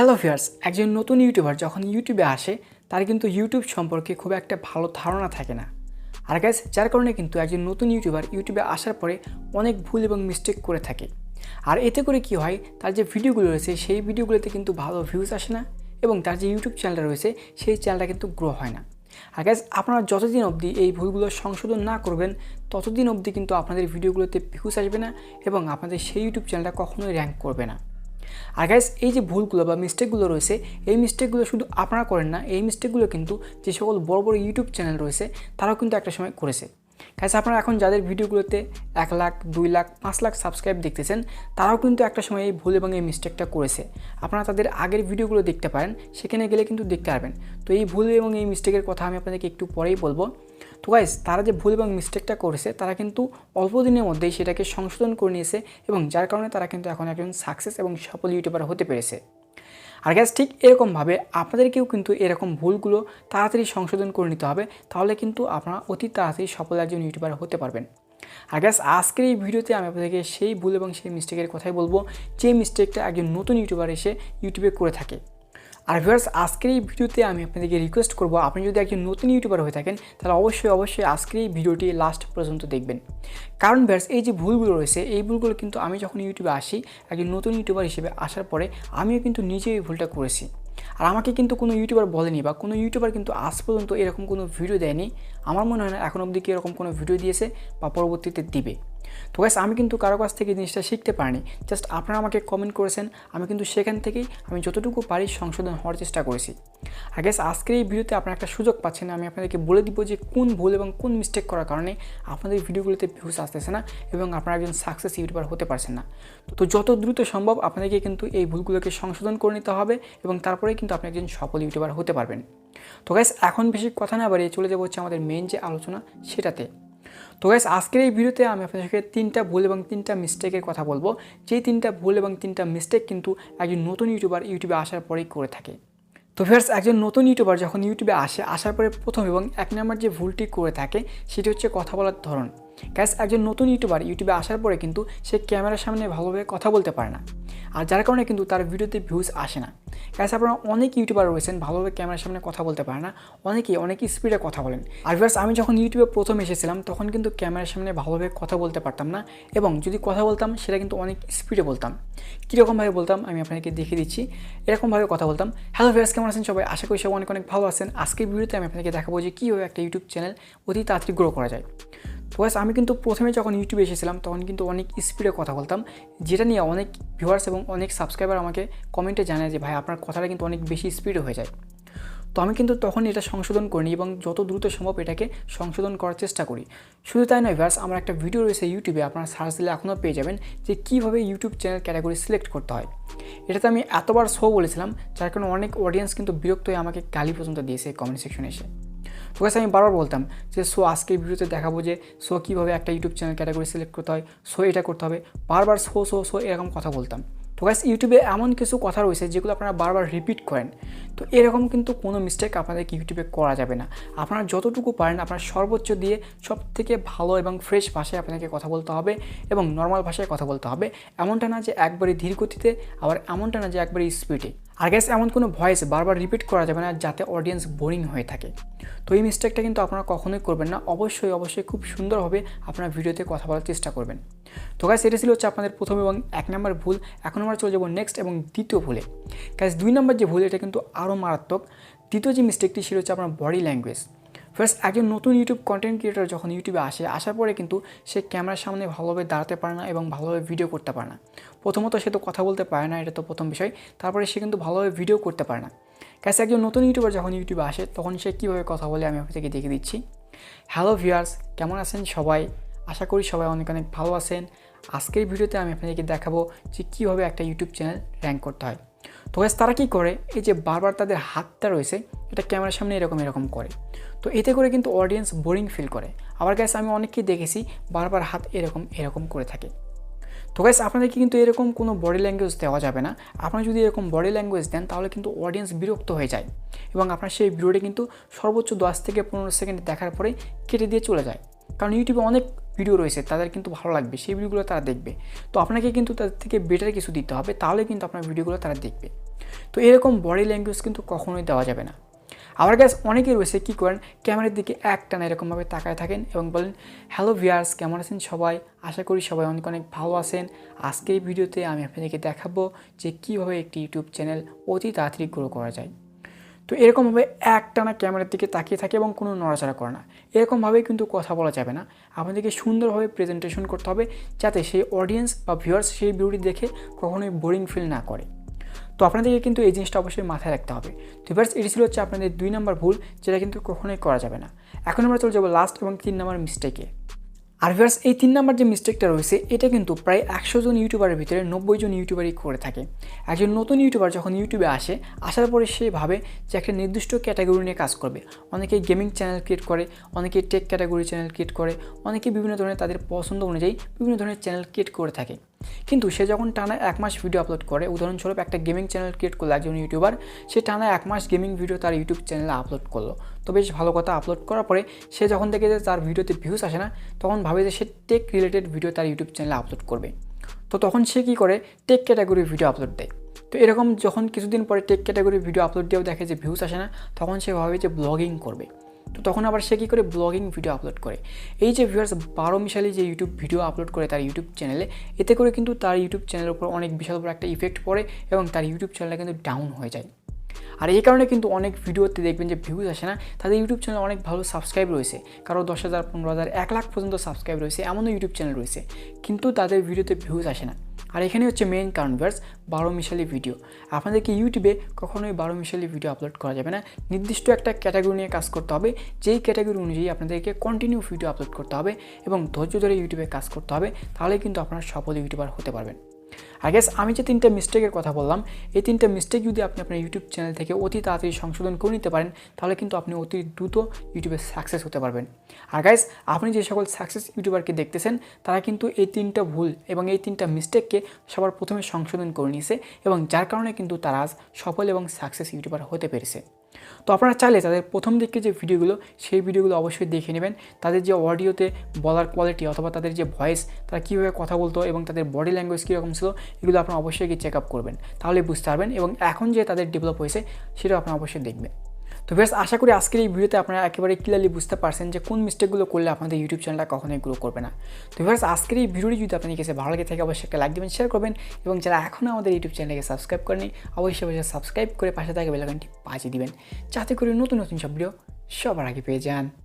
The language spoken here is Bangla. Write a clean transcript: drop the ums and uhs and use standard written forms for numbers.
হ্যালো ভিউয়ার্স, একজন নতুন ইউটিউবার যখন ইউটিউবে আসে তার কিন্তু ইউটিউব সম্পর্কে খুব একটা ভালো ধারণা থাকে না। আর গাইস, যার কারণে কিন্তু একজন নতুন ইউটিউবার ইউটিউবে আসার পরে অনেক ভুল এবং মিস্টেক করে থাকে। আর এতে করে কি হয়, তার যে ভিডিওগুলো রয়েছে সেই ভিডিওগুলোতে কিন্তু ভালো ভিউজ আসে না এবং তার যে ইউটিউব চ্যানেলটা রয়েছে সেই চ্যানেলটা কিন্তু গ্রো হয় না। আর গাইস, আপনারা যতদিন অবধি এই ভুলগুলো সংশোধন না করবেন ততদিন অবধি কিন্তু আপনাদের ভিডিওগুলোতে ভিউজ আসবে না এবং আপনাদের সেই ইউটিউব চ্যানেলটা কখনোই র্যাঙ্ক করবে না। আর গাইস, এই যে ভুলগুলো বা মিস্টেকগুলো রয়েছে, এই মিস্টেকগুলো শুধু আপনারা করেন না, এই মিস্টেকগুলো কিন্তু যে সকল বড় বড় ইউটিউব চ্যানেল রয়েছে তারাও কিন্তু একটা সময় করেছে। গাইস, আপনারা এখন যাদের ভিডিওগুলোতে 1 লাখ, 2 লাখ, 5 লাখ সাবস্ক্রাইব দেখতেছেন তারাও কিন্তু একটা সময় এই ভুল এবং এই মিস্টেকটা করেছে। আপনারা তাদের আগের ভিডিওগুলো দেখতে পারেন, সেখানে গেলে কিন্তু দেখতে পারবেন। তো এই ভুল এবং এই মিস্টেকের কথা আমি আপনাদেরকে একটু পরেই বলবো। তো গাইস, তারা যে ভুল এবং মিস্টেকটা করেছে তারা কিন্তু অল্প দিনের মধ্যেই সেটাকে সংশোধন করে নিয়েছে এবং যার কারণে তারা কিন্তু এখন একজন সাকসেস এবং সফল ইউটিউবার হতে পেরেছে। আর গাইস, ঠিক এরকমভাবে আপনাদেরকেও কিন্তু এরকম ভুলগুলো তাড়াতাড়ি সংশোধন করে নিতে হবে, তাহলে কিন্তু আপনারা অতি তাড়াতাড়ি সফল একজন ইউটিউবার হতে পারবেন। আর গাইস, আজকের এই ভিডিওতে আমি আপনাদেরকে সেই ভুল এবং সেই মিস্টেকের কথাই বলবো, যে মিস্টেকটা একজন নতুন ইউটিউবার এসে ইউটিউবে করে থাকে। আর ভিউয়ার্স, আজকের এই ভিডিওতে আমি আপনাদেরকে রিকোয়েস্ট করব, আপনি যদি একজন নতুন ইউটিউবার হয়ে থাকেন তাহলে অবশ্যই আজকের এই ভিডিওটি লাস্ট পর্যন্ত দেখবেন। কারণ ভিউয়ার্স, এই যে ভুলগুলো রয়েছে এই ভুলগুলো কিন্তু আমি যখন ইউটিউবে আসি, একজন নতুন ইউটিউবার হিসেবে আসার পরে আমিও কিন্তু নিজেই এই ভুলটা করেছি। আর আমাকে কিন্তু কোনো ইউটিউবার বলেনি বা কোনো ইউটিউবার কিন্তু আজ পর্যন্ত এরকম কোনো ভিডিও দেয়নি। আমার মনে হয় না এখন অবধি কি এরকম কোনো ভিডিও দিয়েছে বা পরবর্তীতে দিবে। তো গাইস, আমি কিন্তু কারো কাছ থেকে জিনিসটা শিখতে পারিনি, জাস্ট আপনারা আমাকে কমেন্ট করেছেন, আমি কিন্তু সেখান থেকেই আমি যতটুকু পারি সংশোধন হওয়ার চেষ্টা করেছি। আর গাইস, আজকের এই ভিডিওতে আপনারা একটা সুযোগ পাচ্ছেন, আমি আপনাদেরকে বলে দিব যে কোন ভুল এবং কোন মিস্টেক করার কারণে আপনাদের ভিডিওগুলোতে ভিউজ আসতেছে না এবং আপনারা একজন সাকসেস ইউটিউবার হতে পারছেন না। তো যত দ্রুত সম্ভব আপনাদেরকে কিন্তু এই ভুলগুলোকে সংশোধন করে নিতে হবে এবং তারপরেই কিন্তু আপনি একজন সফল ইউটিউবার হতে পারবেন। তো গাইস, এখন বেশি কথা না বাড়িয়ে চলে যাবো হচ্ছে আমাদের মেইন যে আলোচনা সেটাতে। তো গাইস, আজকের এই ভিডিওতে আমি আপনাদেরকে 3টা ভুল এবং 3টা মিস্টেকের কথা বলবো, যেই 3টা ভুল এবং 3টা মিস্টেক কিন্তু একজন নতুন ইউটিউবার ইউটিউবে আসার পরেই করে থাকে। তো ভিউয়ার্স, একজন নতুন ইউটিউবার যখন ইউটিউবে আসার পরে প্রথম এবং 1 নম্বর যে ভুলটি করে থাকে সেটি হচ্ছে কথা বলার ধরন। গাইস, একজন নতুন ইউটিউবার ইউটিউবে আসার পরে কিন্তু সে ক্যামেরার সামনে ভালোভাবে কথা বলতে পারে না, আর যার কারণে কিন্তু তার ভিডিওতে ভিউজ আসে না। গাইস, আপনারা অনেক ইউটিউবার রয়েছেন ভালোভাবে ক্যামেরার সামনে কথা বলতে পারে না, অনেক স্পিডে কথা বলেন। আর ভিউয়ার্স, আমি যখন ইউটিউবে প্রথম এসেছিলাম তখন কিন্তু ক্যামেরার সামনে ভালোভাবে কথা বলতে পারতাম না এবং যদি কথা বলতাম সেটা কিন্তু অনেক স্পিডে বলতাম। কীরকমভাবে বলতাম আমি আপনাকে দেখিয়ে দিচ্ছি। এরকমভাবে কথা বলতাম, হ্যালো ভিউয়ার্স, কেমন আছেন সবাই, আশা করি সবাই অনেক ভালো আছেন। আজকের ভিডিওতে আমি আপনাকে দেখাবো যে কীভাবে একটা ইউটিউব চ্যানেল অতি তাড়াতাড়ি গ্রো করা যায়। তো গাইস, আমি কিন্তু প্রথমে যখন ইউটিউবে এসেছিলাম তখন কিন্তু অনেক স্পিডে কথা বলতাম, যেটা নিয়ে অনেক ভিউয়ার্স এবং অনেক সাবস্ক্রাইবার আমাকে কমেন্টে জানায় যে ভাই আপনার কথাটা কিন্তু অনেক বেশি স্পিডে হয়ে যায়। তো আমি কিন্তু তখন এটা সংশোধন করিনি এবং যত দ্রুত সম্ভব এটাকে সংশোধন করার চেষ্টা করি। শুধু তাই নয় ভিউয়ার্স, আমার একটা ভিডিও রয়েছে ইউটিউবে, আপনারা সার্চ দিলে এখনও পেয়ে যাবেন যে কীভাবে ইউটিউব চ্যানেল ক্যাটাগরি সিলেক্ট করতে হয়। এটাতে আমি এতবার শো বলেছিলাম, যার কারণে অনেক অডিয়েন্স কিন্তু বিরক্ত হয়ে আমাকে গালি পর্যন্ত দিয়েছে কমেন্ট সেকশনে এসে। তো গাইস, আমি বারবার বলতাম যে আজকে ভিডিওতে দেখাবো যে কীভাবে একটা ইউটিউব চ্যানেল ক্যাটাগরি সিলেক্ট করতে হয়, এটা করতে হবে, বারবার এরকম কথা বলতাম। তো গাইস, ইউটিউবে এমন কিছু কথা রয়েছে যেগুলো আপনারা বারবার রিপিট করেন, তো এরকম কিন্তু কোনো মিস্টেক আপনাদেরকে ইউটিউবে করা যাবে না। আপনারা যতটুকু পারেন আপনার সর্বোচ্চ দিয়ে সবথেকে ভালো এবং ফ্রেশ ভাষায় আপনাকে কথা বলতে হবে এবং নর্মাল ভাষায় কথা বলতে হবে। এমনটা না যে একবারে ধীর গতিতে, আবার এমনটা না যে একবারে স্পিডে। আর গাইস, এমন কোনো ভয়েস বারবার রিপিট করা যাবে না যাতে অডিয়েন্স বোরিং হয়ে থাকে। তো এই মিস্টেকটা কিন্তু আপনারা কখনোই করবেন না। অবশ্যই খুব সুন্দরভাবে আপনার ভিডিওতে কথা বলার চেষ্টা করবেন। তো গাইস, এটা ছিল হচ্ছে আপনাদের প্রথম এবং 1 নম্বর ভুল। এখন আমরা চলে যাবো নেক্সট এবং দ্বিতীয় ভুলে। গাইস, 2 নম্বর যে ভুল এটা কিন্তু আরও মারাত্মক। দ্বিতীয় যে মিস্টেকটি সেটা হচ্ছে আপনার বডি ল্যাঙ্গুয়েজ। ফার্স্ট, একজন নতুন ইউটিউব কন্টেন্ট ক্রিয়েটর যখন ইউটিউবে আসার পরে কিন্তু সে ক্যামেরার সামনে ভালোভাবে দাঁড়াতে পারে না এবং ভালোভাবে ভিডিও করতে পারে না। প্রথমত সে তো কথা বলতে পারে না, এটা তো প্রথম বিষয়। তারপরে সে কিন্তু ভালোভাবে ভিডিও করতে পারে না। গাইস, একজন নতুন ইউটিউবার যখন ইউটিউবে আসে তখন সে কীভাবে কথা বলে আমি আপনাকে দেখিয়ে দিচ্ছি। হ্যালো ভিউয়ার্স, কেমন আছেন সবাই, আশা করি সবাই অনেক ভালো আছেন। আজকের ভিডিওতে আমি আপনাদেরকে দেখাবো যে কীভাবে একটা ইউটিউব চ্যানেল র্যাঙ্ক করতে হয়। তো গাইস, তারা কী করে, এই যে বারবার তাদের হাতটা রয়েছে এটা ক্যামেরার সামনে এরকম করে, তো এতে করে কিন্তু অডিয়েন্স বোরিং ফিল করে। আবার গাইস, আমি অনেককেই দেখেছি বারবার হাত এরকম করে থাকে। তো গাইস, আপনাদেরকে কিন্তু এরকম কোনো বডি ল্যাঙ্গুয়েজ দেওয়া যাবে না। আপনারা যদি এরকম বডি ল্যাঙ্গুয়েজ দেন তাহলে কিন্তু অডিয়েন্স বিরক্ত হয়ে যায় এবং আপনার সেই ভিডিওটি কিন্তু সর্বোচ্চ 10 থেকে 15 সেকেন্ড দেখার পরে কেটে দিয়ে চলে যায়। কারণ ইউটিউবে অনেক ভিডিও রয়েছে, তাদের কিন্তু ভালো লাগবে, সেই ভিডিওগুলো তারা দেখবে। তো আপনাকে কিন্তু তাদের থেকে বেটার কিছু দিতে হবে, তাহলে কিন্তু আপনার ভিডিওগুলো তারা দেখবে। তো এরকম বডি ল্যাঙ্গুয়েজ কিন্তু কখনোই দেওয়া যাবে না। আবার গাইস অনেকেই রয়েছে কী করেন, ক্যামেরার দিকে একটানা এরকমভাবে তাকায় থাকেন এবং বলেন হ্যালো ভিউয়ার্স, কেমন আছেন সবাই, আশা করি সবাই অনেক অনেক ভালো আছেন। আজকে এই ভিডিওতে আমি আপনাদেরকে দেখাবো যে কীভাবে একটি ইউটিউব চ্যানেল অতি তাড়াতাড়ি গ্রো করা যায়। তো এরকমভাবে একটানা ক্যামেরার দিকে তাকিয়ে থাকে এবং কোনো নড়াচড়া করে না, এরকমভাবেই কিন্তু কথা বলা যাবে না। আপনাদেরকে সুন্দরভাবে প্রেজেন্টেশন করতে হবে যাতে সেই অডিয়েন্স বা ভিউয়ার্স সেই ভিডিওটি দেখে কখনোই বোরিং ফিল না করে। তো আপনাদেরকে কিন্তু এই জিনিসটা অবশ্যই মাথায় রাখতে হবে। তো ভিউয়ার্স এটি ছিল হচ্ছে আপনাদের 2 নম্বর ভুল, যেটা কিন্তু কখনোই করা যাবে না। এখন আমরা চলে যাবো লাস্ট এবং 3 নম্বর মিস্টেকে। আর ভিউয়ার্স এই 3 নম্বর যে মিস্টেকটা রয়েছে এটা কিন্তু প্রায় 100 জন ইউটিউবারের ভিতরে 90 জন ইউটিউবারই করে থাকে। একজন নতুন ইউটিউবার যখন ইউটিউবে আসার পরে সে ভাবে যে একটা নির্দিষ্ট ক্যাটাগরি নিয়ে কাজ করবে। অনেকে গেমিং চ্যানেল ক্রিয়েট করে, অনেকে টেক ক্যাটাগরি চ্যানেল ক্রিয়েট করে, অনেকে বিভিন্ন ধরনের তাদের পছন্দ অনুযায়ী বিভিন্ন ধরনের চ্যানেল ক্রিয়েট করে থাকে। কিন্তু সে যখন টানা 1 মাস ভিডিও আপলোড করে, উদাহরণস্বরূপ একটা গেমিং চ্যানেল ক্রিয়েট করলো একজন ইউটিউবার, সে টানা 1 মাস গেমিং ভিডিও তার ইউটিউব চ্যানেলে আপলোড করলো। তো বেশ ভালো কথা, আপলোড করার পরে সে যখন দেখে যে তার ভিডিওতে ভিউজ আসে না, তখন ভাবে যে সে টেক রিলেটেড ভিডিও তার ইউটিউব চ্যানেলে আপলোড করবে। তো তখন সে কী করে, টেক ক্যাটাগরির ভিডিও আপলোড দেয়। তো এরকম যখন কিছুদিন পরে টেক ক্যাটাগরির ভিডিও আপলোড দিয়েও দেখে যে ভিউজ আসে না, তখন সে ভাবে যে ব্লগিং করবে। তো তখন আবার সে কী করে, ব্লগিং ভিডিও আপলোড করে। এই যে ভিউয়ার্স 12 মিশালি যে ইউটিউব ভিডিও আপলোড করে তার ইউটিউব চ্যানেলে, এতে করে কিন্তু তার ইউটিউব চ্যানেলের উপর অনেক বিশাল বড় একটা ইফেক্ট পড়ে এবং তার ইউটিউব চ্যানেলটা কিন্তু ডাউন হয়ে যায়। আর এই কারণে কিন্তু অনেক ভিডিওতে দেখবেন যে ভিউজ আসে না, তাদের ইউটিউব চ্যানেলে অনেক ভালো সাবস্ক্রাইব রয়েছে, কারো 10,000, 15,000, 1 লাখ পর্যন্ত সাবস্ক্রাইব রয়েছে, এমনও ইউটিউব চ্যানেল রয়েছে, কিন্তু তাদের ভিডিওতে ভিউজ আসে না। আর এখানে হচ্ছে মেইন কারণ ভিউয়ার্স 12 মিশালি ভিডিও। আপনাদেরকে ইউটিউবে কখনোই 12 মিশালি ভিডিও আপলোড করা যাবে না। নির্দিষ্ট একটা ক্যাটাগরি নিয়ে কাজ করতে হবে, যেই ক্যাটাগরি অনুযায়ী আপনাদেরকে কন্টিনিউ ভিডিও আপলোড করতে হবে এবং ধৈর্য ধরে ইউটিউবে কাজ করতে হবে, তাহলে কিন্তু আপনারা সফল ইউটিউবার হতে পারবেন। আর গেস আমি যে 3টা মিস্টেকের কথা বললাম, এই 3টা মিস্টেক যদি আপনি আপনার ইউটিউব চ্যানেল থেকে অতি তাড়াতাড়ি সংশোধন করে নিতে পারেন, তাহলে কিন্তু আপনি অতি দ্রুত ইউটিউবে সাকসেস হতে পারবেন। আর গাইস আপনি যে সকল সাকসেস ইউটিউবারকে দেখতেছেন, তারা কিন্তু এই 3টা ভুল এবং এই 3টা মিস্টেককে সবার প্রথমে সংশোধন করে নিয়েছে এবং যার কারণে কিন্তু তারা আজ সফল এবং সাকসেস ইউটিউবার হতে পেরেছে। তো আপনারা চাইলে তাদের প্রথম দিকে যে ভিডিওগুলো, সেই ভিডিওগুলো অবশ্যই দেখে নেবেন। তাদের যে অডিওতে বলার কোয়ালিটি অথবা তাদের যে ভয়েস, তারা কীভাবে কথা বলতো এবং তাদের বডি ল্যাঙ্গুয়েজ কীরকম ছিল, এগুলো আপনারা অবশ্যই গিয়ে চেক আপ করবেন, তাহলে বুঝতে পারবেন। এবং এখন যে তাদের ডেভেলপ হয়েছে সেটাও আপনারা অবশ্যই দেখবেন। তো বেশ আশা করি আজকের এই ভিডিওতে আপনারা একেবারে ক্লিয়ারলি বুঝতে পারছেন যে কোন মিস্টেকগুলো করলে আপনাদের ইউটিউব চ্যানেলটা কখনোই গ্রো করবে না। তো বেশ আজকের এই ভিডিওটি যদি আপনাদের কাছে ভালো লাগে থাকে, অবশ্যই একটা লাইক দেবেন, শেয়ার করবেন এবং যারা এখনও আমাদের ইউটিউব চ্যানেলকে সাবস্ক্রাইব করেনি, অবশ্যই সাবস্ক্রাইব করে পাশে থাকা বেল আইকনটি বাজিয়ে দিবেন, যাতে করে নতুন নতুন সব ভিডিও সবার আগে পেয়ে যান।